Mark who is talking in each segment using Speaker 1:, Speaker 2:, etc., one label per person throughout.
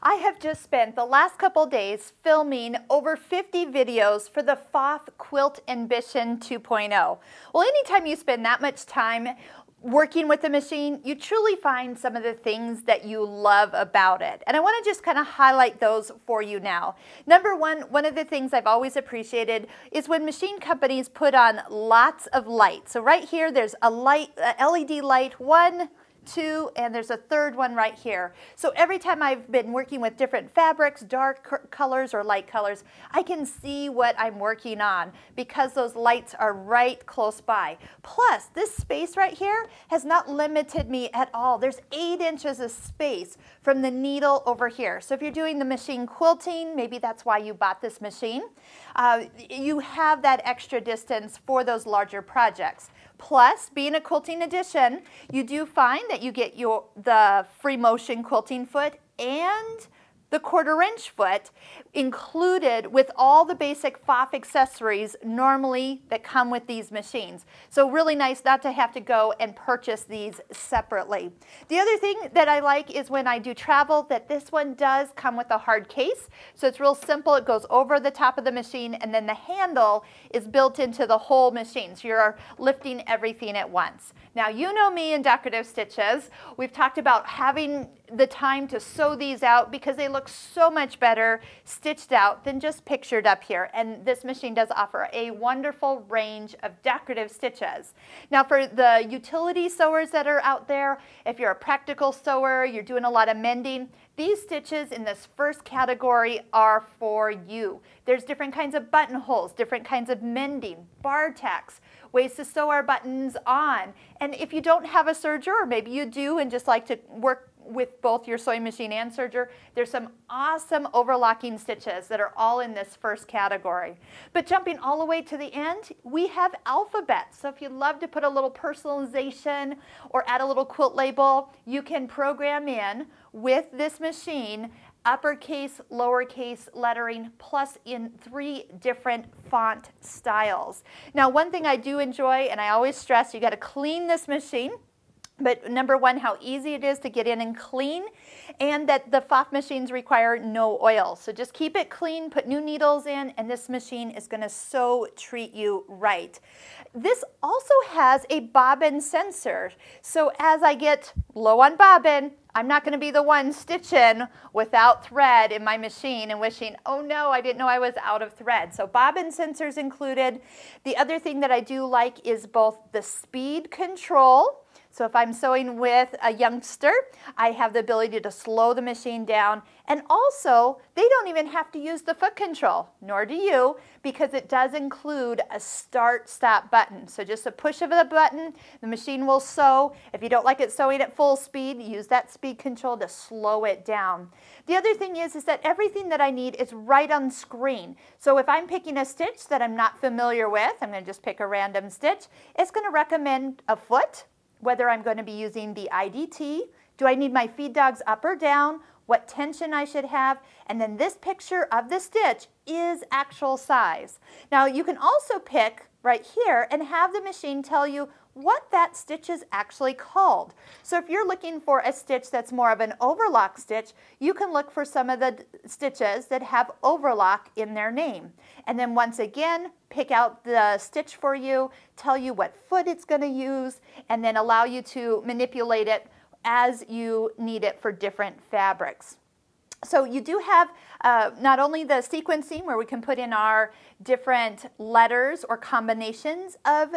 Speaker 1: I have just spent the last couple days filming over 50 videos for the Pfaff Quilt Ambition 2.0. Well, anytime you spend that much time working with the machine, you truly find some of the things that you love about it. And I want to just kind of highlight those for you now. Number one of the things I've always appreciated is when machine companies put on lots of light. So right here, there's a light, LED light, 1, 2, and there's a third one right here. So every time I've been working with different fabrics, dark colors or light colors, I can see what I'm working on because those lights are right close by. Plus, this space right here has not limited me at all. There's 8 inches of space from the needle over here. So if you're doing the machine quilting, maybe that's why you bought this machine, you have that extra distance for those larger projects. Plus, being a quilting edition, you do find that you get the free motion quilting foot and the 1/4 inch foot included with all the basic Pfaff accessories normally that come with these machines. So really nice not to have to go and purchase these separately. The other thing that I like is when I do travel that this one does come with a hard case. So it's real simple. It goes over the top of the machine and then the handle is built into the whole machine. So you're lifting everything at once. Now you know me in decorative stitches. We've talked about having the time to sew these out because they look so much better stitched out than just pictured up here. And this machine does offer a wonderful range of decorative stitches. Now for the utility sewers that are out there, if you're a practical sewer, you're doing a lot of mending, these stitches in this first category are for you. There's different kinds of buttonholes, different kinds of mending, bar tacks, ways to sew our buttons on. And if you don't have a serger, or maybe you do and just like to work with both your sewing machine and serger, there's some awesome overlocking stitches that are all in this first category. But jumping all the way to the end, we have alphabets. So if you love to put a little personalization or add a little quilt label, you can program in with this machine uppercase, lowercase lettering, plus in 3 different font styles. Now, one thing I do enjoy, and I always stress, you got to clean this machine. But number one, how easy it is to get in and clean, and that the Pfaff machines require no oil. So just keep it clean, put new needles in, and this machine is going to so treat you right. This also has a bobbin sensor. So as I get low on bobbin, I'm not going to be the one stitching without thread in my machine and wishing, oh no, I didn't know I was out of thread. So bobbin sensors included. The other thing that I do like is both the speed control. So if I'm sewing with a youngster, I have the ability to slow the machine down. And also, they don't even have to use the foot control, nor do you, because it does include a start-stop button. So just a push of the button, the machine will sew. If you don't like it sewing at full speed, use that speed control to slow it down. The other thing is that everything that I need is right on screen. So if I'm picking a stitch that I'm not familiar with, I'm going to just pick a random stitch, it's going to recommend a foot, whether I'm going to be using the IDT, do I need my feed dogs up or down, what tension I should have, and then this picture of the stitch is actual size. Now you can also pick right here and have the machine tell you what that stitch is actually called. So if you're looking for a stitch that's more of an overlock stitch, you can look for some of the stitches that have overlock in their name. And then once again, pick out the stitch for you, tell you what foot it's going to use, and then allow you to manipulate it as you need it for different fabrics. So you do have not only the sequencing where we can put in our different letters or combinations of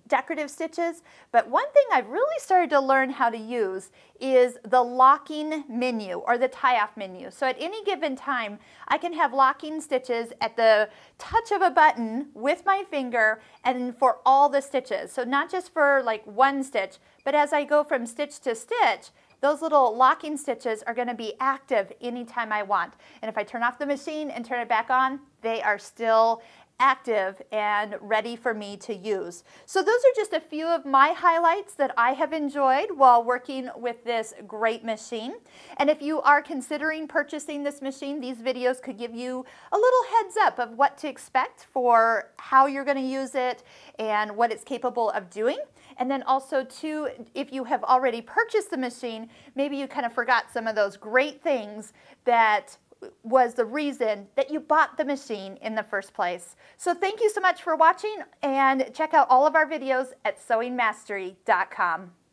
Speaker 1: decorative stitches, but one thing I've really started to learn how to use is the locking menu or the tie-off menu. So at any given time, I can have locking stitches at the touch of a button with my finger and for all the stitches. So not just for like one stitch, but as I go from stitch to stitch, those little locking stitches are going to be active anytime I want. And if I turn off the machine and turn it back on, they are still active and ready for me to use. So those are just a few of my highlights that I have enjoyed while working with this great machine. And if you are considering purchasing this machine, these videos could give you a little heads up of what to expect for how you're going to use it and what it's capable of doing. And then also too, if you have already purchased the machine, maybe you kind of forgot some of those great things that was the reason that you bought the machine in the first place. So thank you so much for watching, and check out all of our videos at sewingmastery.com.